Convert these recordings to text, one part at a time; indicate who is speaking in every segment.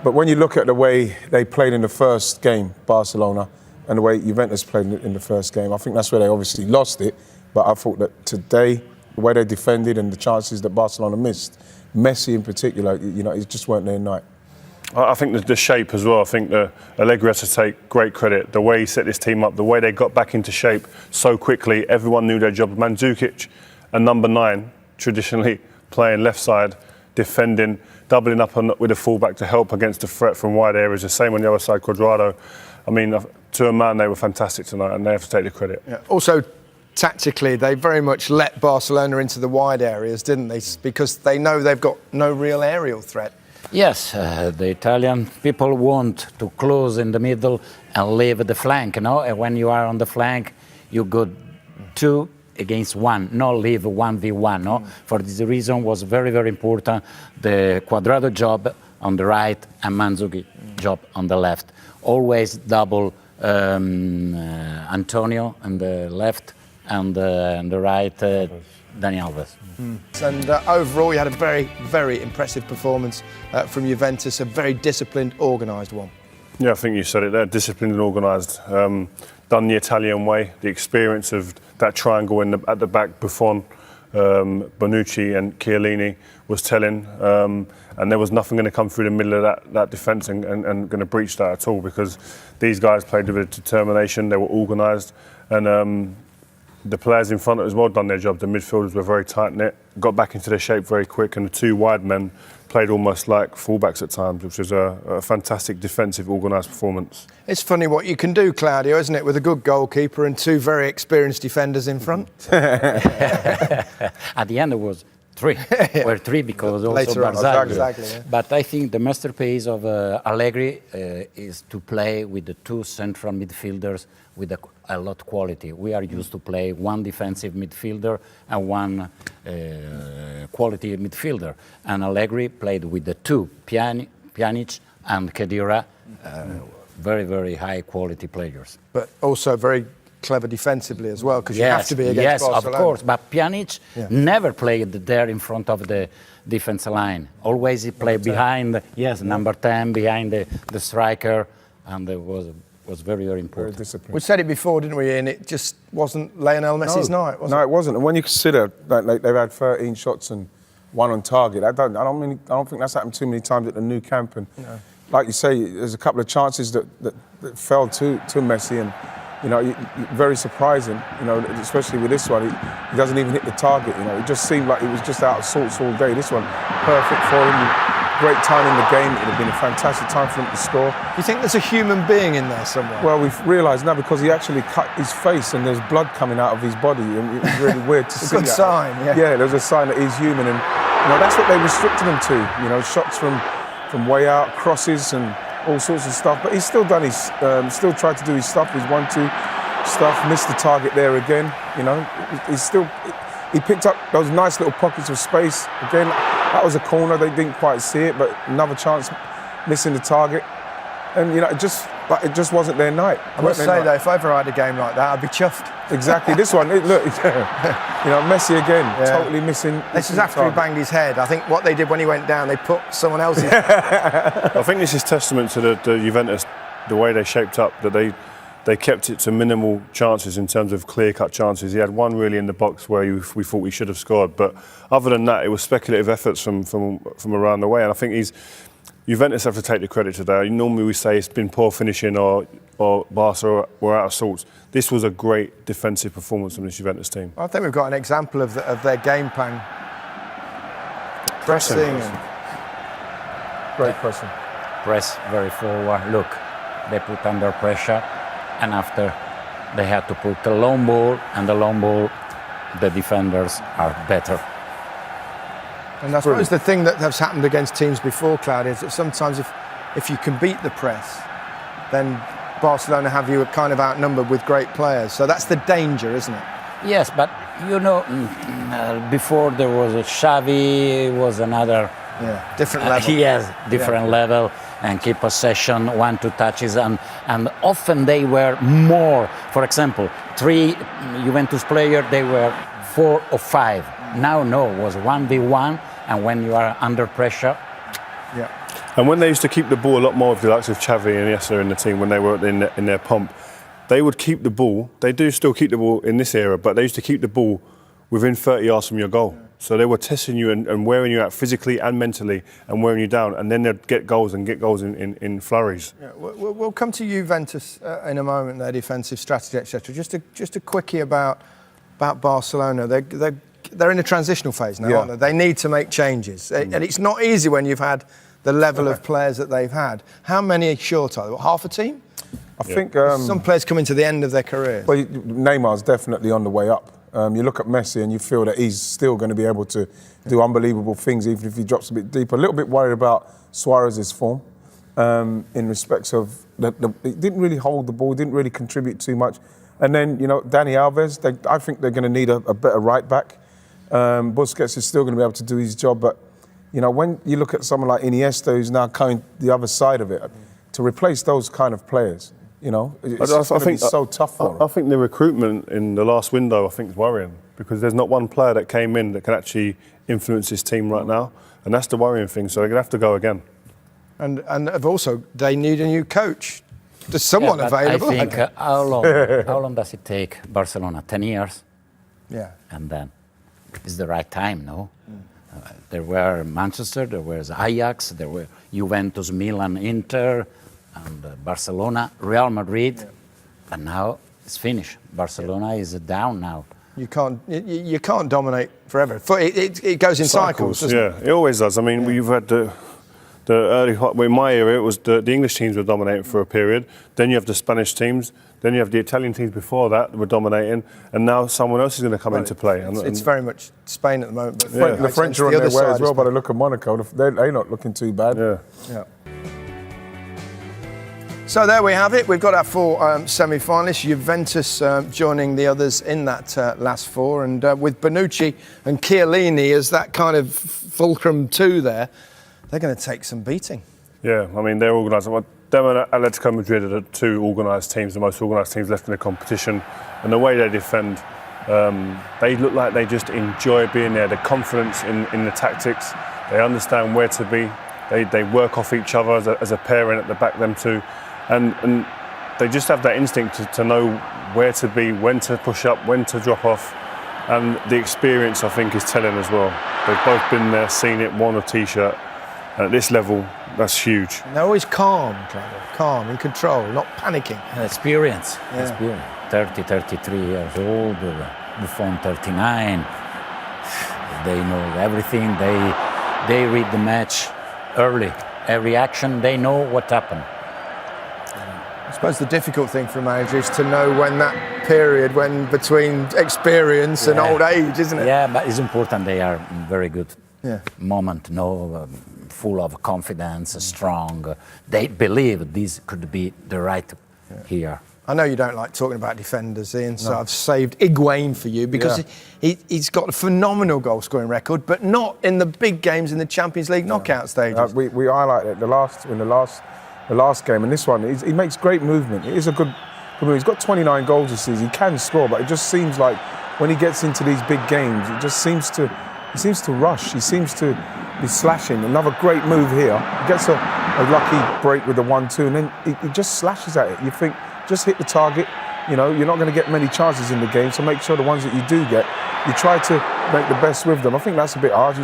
Speaker 1: But when you look at the way they played in the first game, Barcelona, and the way Juventus played in the first game, I think that's where they obviously lost it. But I thought that today, the way they defended and the chances that Barcelona missed, Messi in particular, you know, it just weren't their night.
Speaker 2: I think the shape as well. I think Allegri has to take great credit. The way he set this team up, the way they got back into shape so quickly, everyone knew their job. Mandzukic, a number 9, traditionally playing left side, defending, doubling up with a fullback to help against the threat from wide areas. The same on the other side, Cuadrado. I mean, to a man, they were fantastic tonight, and they have to take the credit.
Speaker 3: Yeah. Also, tactically, they very much let Barcelona into the wide areas, didn't they? Because they know they've got no real aerial threat.
Speaker 4: Yes, the Italian people want to close in the middle and leave the flank, no? And when you are on the flank, you go 2 against 1, not leave 1v1, no? For this reason was very, very important, the Cuadrado job on the right and Mandzukic job on the left. Always double Antonio on the left and on the right Dani Alves.
Speaker 3: And overall, you had a very, very impressive performance from Juventus, a very disciplined, organised one.
Speaker 2: Yeah, I think you said it there, disciplined and organised. Done the Italian way, the experience of that triangle at the back, Buffon, Bonucci and Chiellini was telling, and there was nothing going to come through the middle of that defence and going to breach that at all, because these guys played with determination, they were organised, and the players in front as well done their job. The midfielders were very tight-knit, got back into their shape very quick, and the 2 wide men played almost like fullbacks at times, which was a fantastic defensive, organised performance.
Speaker 3: It's funny what you can do, Claudio, isn't it, with a good goalkeeper and 2 very experienced defenders in front?
Speaker 4: At the end, it was 3.
Speaker 3: Yeah.
Speaker 4: Were 3 because also
Speaker 3: Later on,
Speaker 4: Barzagli.
Speaker 3: exactly, yeah.
Speaker 4: But I think the masterpiece of Allegri is to play with the 2 central midfielders with a lot of quality. We are used to play 1 defensive midfielder and 1 quality midfielder. And Allegri played with the 2, Pjanic and Khedira, very, very high quality players.
Speaker 3: But also very clever defensively as well, because you have to be against Barcelona.
Speaker 4: Yes, of course. But Pjanic never played there in front of the defense line. Always he played behind, number 10, behind the striker, and it was very, very important.
Speaker 1: Very disciplined.
Speaker 3: We said it before, didn't we, Ian? It just wasn't Lionel Messi's night, was it?
Speaker 1: No, it wasn't. And when you consider that they've had 13 shots and 1 on target, I don't think that's happened too many times at the new camp. And like you say, there's a couple of chances that fell to Messi, and you know, very surprising. You know, especially with this one, he doesn't even hit the target. You know, it just seemed like he was just out of sorts all day. This one, perfect for him. Great time in the game. It would have been a fantastic time for him to score.
Speaker 3: You think there's a human being in there somewhere?
Speaker 1: Well, we've realised now, because he actually cut his face and there's blood coming out of his body, and it was really weird to see.
Speaker 3: Good sign, yeah.
Speaker 1: Yeah, there's a sign that he's human, and you know, that's what they restricted him to. You know, shots from way out, crosses and all sorts of stuff. But he's still done his, still tried to do his stuff, his 1-2 stuff. Missed the target there again. You know, he picked up those nice little pockets of space again. That was a corner, they didn't quite see it, but another chance, missing the target. And you know, it just wasn't their night.
Speaker 3: I must say though, if I ever had a game like that, I'd be chuffed.
Speaker 1: Exactly, this one, look, you know, Messi again, totally missing.
Speaker 3: This is after he banged his head. I think what they did when he went down, they put someone else's.
Speaker 2: I think this is testament to the Juventus, the way they shaped up, that they kept it to minimal chances in terms of clear-cut chances. He had 1 really in the box where we thought we should have scored, but other than that, it was speculative efforts from around the way. And I think Juventus have to take the credit today. Normally we say it's been poor finishing or Barca were out of sorts. This was a great defensive performance from this Juventus team.
Speaker 3: I think we've got an example of their game plan. Pressing.
Speaker 1: Great pressing.
Speaker 4: Press very forward. Look, they put under pressure, and after they had to put the long ball, and the long ball, the defenders are better.
Speaker 3: And that's the thing that has happened against teams before, Claudia, is that sometimes if you can beat the press, then Barcelona have you kind of outnumbered with great players. So that's the danger, isn't it?
Speaker 4: Yes, but you know, before there was a Xavi, was another
Speaker 3: different level.
Speaker 4: Yes, different level, and keep possession, 1-2 touches, and often they were more. For example, 3 Juventus players, they were 4 or 5. Now, no, it was 1v1, and when you are under pressure.
Speaker 3: Yeah.
Speaker 2: And when they used to keep the ball a lot more with the likes of Xavi and Iniesta in the team, when they were in their pomp, they would keep the ball. They do still keep the ball in this era, but they used to keep the ball within 30 yards from your goal. So they were testing you and wearing you out physically and mentally and wearing you down. And then they'd get goals in flurries.
Speaker 3: Yeah, we'll come to Juventus in a moment, their defensive strategy, etc. Just a quickie about Barcelona. They're in a transitional phase now, aren't they? They need to make changes. And it's not easy when you've had the level of players that they've had. How many short are they? What, half a team?
Speaker 1: I think
Speaker 3: some players coming to the end of their careers.
Speaker 1: Well, Neymar's definitely on the way up. You look at Messi and you feel that he's still going to be able to do unbelievable things even if he drops a bit deeper. A little bit worried about Suarez's form in respects of he didn't really hold the ball, didn't really contribute too much. And then, Dani Alves, I think they're going to need a better right back. Busquets is still going to be able to do his job, but when you look at someone like Iniesta, who's now coming the other side of it, to replace those kind of players, it's going to be so tough for them.
Speaker 2: I think the recruitment in the last window, I think, is worrying because there's not one player that came in that can actually influence his team right now, and that's the worrying thing. So they're going to have to go again. And
Speaker 3: also, they need a new coach. There's someone available.
Speaker 4: I think how long does it take Barcelona? 10 years?
Speaker 3: Yeah.
Speaker 4: And then it's the right time, no? There were Manchester, there was Ajax, there were Juventus, Milan, Inter, and Barcelona, Real Madrid, and now it's finished. Barcelona is down now.
Speaker 3: You can't dominate forever. It goes in cycles.
Speaker 2: It always does. I mean, we've had the early, in my era, it was the English teams were dominating for a period. Then you have the Spanish teams. Then you have the Italian teams before that were dominating, and now someone else is going to come into play.
Speaker 3: It's very much Spain at the moment.
Speaker 1: But the French are on their way as well, by the look of Monaco. They're not looking too bad.
Speaker 3: Yeah. So there we have it. We've got our four semi-finalists. Juventus joining the others in that last four, and with Bonucci and Chiellini as that kind of fulcrum two there, they're going to take some beating.
Speaker 2: Yeah, I mean, they're organised. Them and Atletico Madrid are the two organised teams, the most organised teams left in the competition. And the way they defend, they look like they just enjoy being there. The confidence in the tactics, they understand where to be. They work off each other as a pair and at the back, them two. And they just have that instinct to know where to be, when to push up, when to drop off. And the experience, I think, is telling as well. They've both been there, seen it, worn a T-shirt. And at this level, that's huge.
Speaker 3: And they're always calm, in control, not panicking.
Speaker 4: Experience. 30, 33 years old, Buffon 39. They know everything. They read the match early. Every action, they know what happened.
Speaker 3: I suppose the difficult thing for a manager is to know when that period, when between experience and old age, isn't it?
Speaker 4: Yeah, but it's important. They are very good moment, full of confidence, strong. They believe this could be the right here.
Speaker 3: I know you don't like talking about defenders, Ian, so I've saved Higuain for you because he's got a phenomenal goal-scoring record, but not in the big games in the Champions League knockout stages.
Speaker 1: We highlighted it in the last game, and this one, he makes great movement. It is a good move. He's got 29 goals this season. He can score, but it just seems like when he gets into these big games, he seems to rush. He seems to be slashing. Another great move here. He gets a lucky break with the 1-2, and then he just slashes at it. You think, just hit the target. You're not going to get many chances in the game, so make sure the ones that you do get, you try to make the best with them. I think that's a bit hard.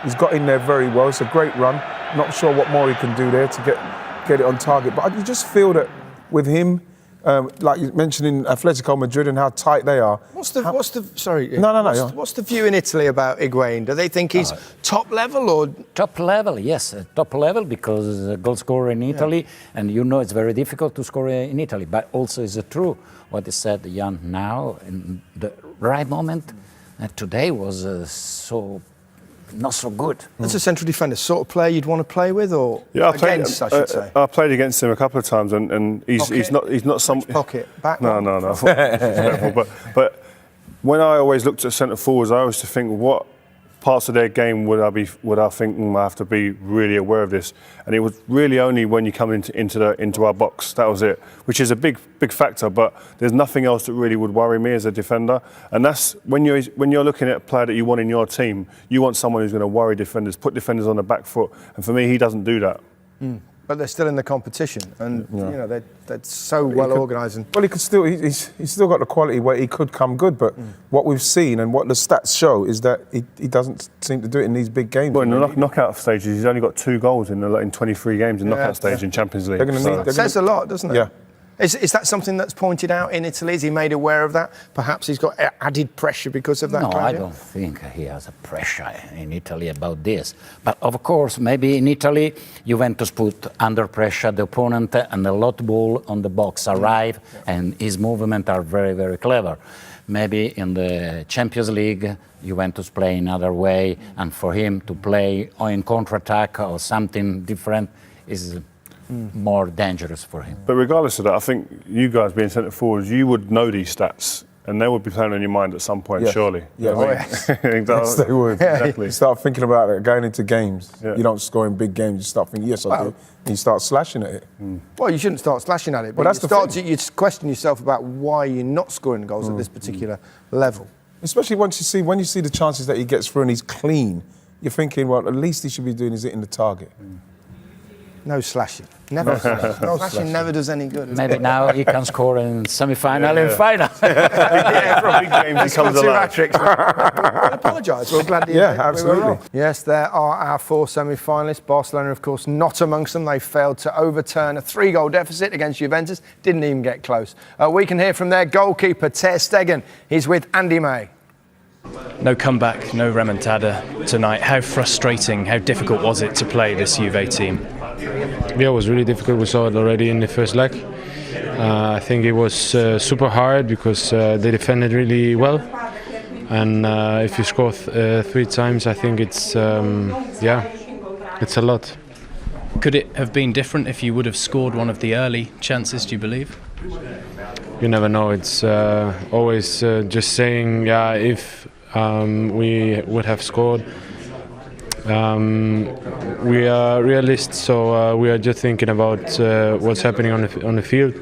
Speaker 1: He's got in there very well. It's a great run. Not sure what more he can do there to get it on target. But you just feel that with him, like you mentioned in Atletico Madrid and how tight they are.
Speaker 3: What's the view in Italy about Higuain? Do they think he's top level or
Speaker 4: top level? Yes, top level because goal scorer in Italy, and it's very difficult to score in Italy. But also is it true what is said, Jan? Now in the right moment, today was not so good.
Speaker 3: That's a central defender, sort of player you'd want to play with, or against, I should say.
Speaker 2: I played against him a couple of times, and he's not some
Speaker 3: pocket back.
Speaker 2: No. But when I always looked at centre forwards, I always used to think, what parts of their game would I think I have to be really aware of this? And it was really only when you come into our box, that was it, which is a big factor. But there's nothing else that really would worry me as a defender. And that's when you're looking at a player that you want in your team, you want someone who's going to worry defenders, put defenders on the back foot. And for me, he doesn't do that.
Speaker 3: But they're still in the competition, and you know they're so well organised.
Speaker 1: Well, he could still. He's still got the quality where he could come good. But what we've seen and what the stats show is that he doesn't seem to do it in these big games.
Speaker 2: Well, in the knockout stages, he's only got 2 goals in 23 games in knockout stage in Champions League.
Speaker 3: It says a lot, doesn't it?
Speaker 1: Yeah.
Speaker 3: Is that something that's pointed out in Italy? Is he made aware of that? Perhaps he's got added pressure because of that?
Speaker 4: No,
Speaker 3: Claudio?
Speaker 4: I don't think he has a pressure in Italy about this. But of course, maybe in Italy, Juventus put under pressure the opponent and a lot ball on the box arrive, and his movements are very, very clever. Maybe in the Champions League, Juventus play another way, and for him to play in counter-attack or something different is more dangerous for him.
Speaker 2: But regardless of that, I think you guys being centre forwards, you would know these stats, and they would be playing on your mind at some point, surely.
Speaker 1: Yeah,
Speaker 3: yes.
Speaker 1: Yes, they would.
Speaker 2: Exactly.
Speaker 1: You start thinking about it going into games.
Speaker 2: Yeah.
Speaker 1: You don't score in big games. You start thinking, yes, I do. And you start slashing at it.
Speaker 3: Well, you shouldn't start slashing at it, but
Speaker 1: that's
Speaker 3: you
Speaker 1: the
Speaker 3: start
Speaker 1: thing.
Speaker 3: to you question yourself about why you're not scoring goals at this particular level.
Speaker 1: Especially when you see the chances that he gets through and he's clean, you're thinking, well, at least he should be doing is hitting the target.
Speaker 3: No slashing. Never slashing. No slashing never does any good.
Speaker 4: Maybe now he can score in semi-final and final.
Speaker 2: Yeah, for a big game, he comes
Speaker 3: Two
Speaker 2: alive.
Speaker 3: hat-tricks. I apologise. We're glad
Speaker 1: Yeah,
Speaker 3: we were
Speaker 1: absolutely.
Speaker 3: wrong. Yes, there are our 4 semi-finalists. Barcelona, of course, not amongst them. They failed to overturn a 3-goal deficit against Juventus. Didn't even get close. We can hear from their goalkeeper, Ter Stegen. He's with Andy May.
Speaker 5: No comeback, no remontada tonight. How frustrating, how difficult was it to play this Juve team?
Speaker 6: Yeah, it was really difficult. We saw it already in the first leg. I think it was super hard because they defended really well. And if you score 3 times, I think it's a lot.
Speaker 5: Could it have been different if you would have scored one of the early chances, do you believe?
Speaker 6: You never know. It's always just saying, if we would have scored. We are realists, so we are just thinking about what's happening on the field.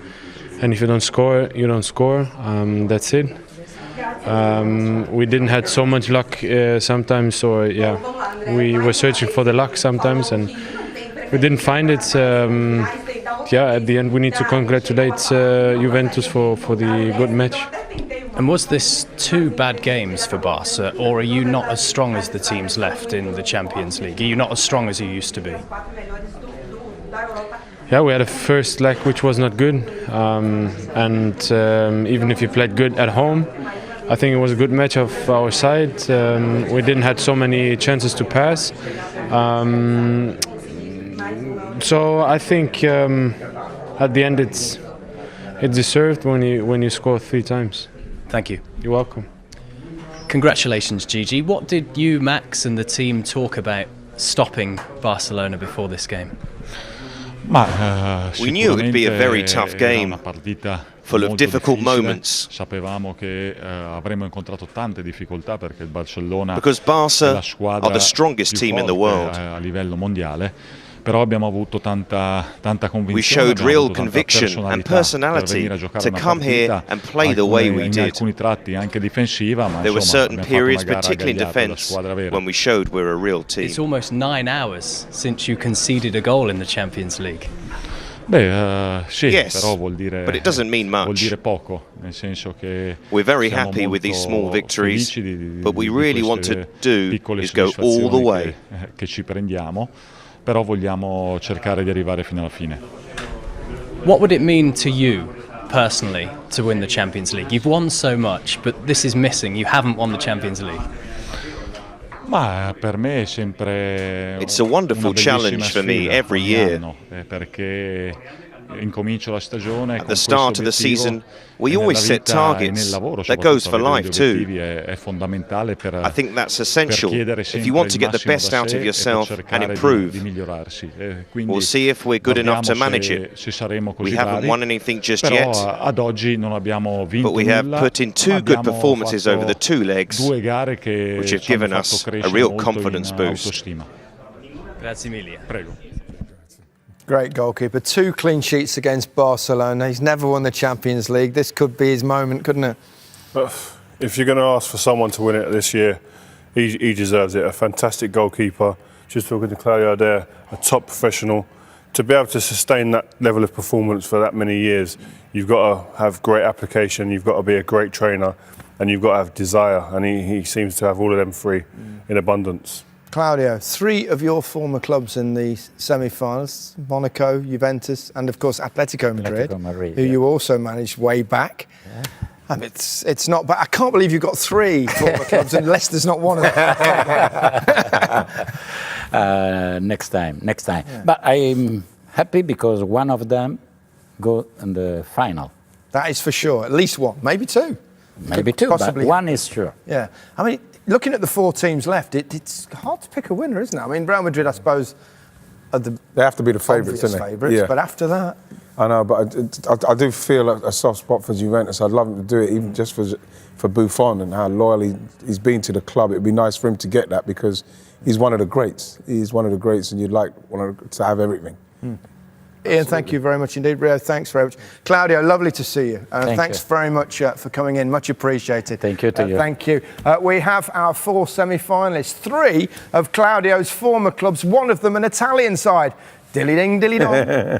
Speaker 6: And if you don't score, you don't score. That's it. We didn't have so much luck sometimes, or we were searching for the luck sometimes, and we didn't find it. At the end, we need to congratulate Juventus for the good match.
Speaker 5: And was this 2 bad games for Barca, or are you not as strong as the teams left in the Champions League? Are you not as strong as you used to be?
Speaker 6: Yeah, we had a first leg which was not good, and even if you played good at home, I think it was a good match of our side. We didn't have so many chances to pass, so I think at the end it's deserved when you score 3 times.
Speaker 5: Thank you.
Speaker 6: You're welcome.
Speaker 5: Congratulations, Gigi. What did you, Max, and the team talk about stopping Barcelona before this game?
Speaker 7: We knew it would be a very tough game, full of difficult moments. Because Barca are the strongest team in the world. We showed real conviction and personality to come here and play the way we did. There were certain periods, particularly in defence, when we showed we're a real team.
Speaker 5: It's almost 9 hours since you conceded a goal in the Champions League.
Speaker 7: Yes, but it doesn't mean much. We're very happy with these small victories, but we really want to do is go all the way.
Speaker 8: Però vogliamo cercare di arrivare fino alla fine.
Speaker 5: What would it mean to you personally to win the Champions League? You've won so much, but this is missing. You haven't won the Champions League.
Speaker 8: Ma per me è sempre
Speaker 7: It's a wonderful challenge for me every year.
Speaker 8: Perché incomincio la stagione
Speaker 7: At the start of the season, we always set targets. That goes for life too.
Speaker 8: È fondamentale per
Speaker 7: I think that's essential if you want to get the best out of yourself and improve. We'll see if we're good enough to manage it. We haven't won anything just yet,
Speaker 8: ad oggi non abbiamo vinto
Speaker 7: but we have put in 2 good performances over the 2 legs, which have given us a real confidence boost.
Speaker 5: Grazie mille.
Speaker 8: Prego.
Speaker 3: Great goalkeeper. 2 clean sheets against Barcelona. He's never won the Champions League. This could be his moment, couldn't it?
Speaker 2: But if you're going to ask for someone to win it this year, he deserves it. A fantastic goalkeeper. Just talking to Claudio there, a top professional. to be able to sustain that level of performance for that many years, you've got to have great application, you've got to be a great trainer, and you've got to have desire. And he seems to have all of them three in abundance.
Speaker 3: Claudio, 3 of your former clubs in the semi-finals, Monaco, Juventus, and of course Atletico Madrid, who you also managed way back. Yeah. I mean, it's not bad. I can't believe you've got 3 former clubs and Leicester's not one of them.
Speaker 4: Next time.
Speaker 3: Yeah.
Speaker 4: But I'm happy because one of them go in the final.
Speaker 3: That is for sure. At least one, maybe 2.
Speaker 4: Maybe 2, possibly. But one is sure.
Speaker 3: Yeah. I mean, looking at the 4 teams left, it's hard to pick a winner, isn't it? I mean, Real Madrid, I suppose, are they have to be the favourites, isn't they? Yeah. But after that...
Speaker 1: I know, but I do feel a soft spot for Juventus. I'd love him to do it, even just for Buffon and how loyal he's been to the club. It'd be nice for him to get that because he's one of the greats. He's one of the greats, and you'd like to have everything.
Speaker 3: Ian, thank you very much indeed. Rio, thanks very much. Claudio, lovely to see you. Thanks very much for coming in. Much appreciated.
Speaker 4: Thank you to you.
Speaker 3: Thank you. We have our 4 semi-finalists. 3 of Claudio's former clubs, one of them an Italian side. Dilly-ding, dilly-dong.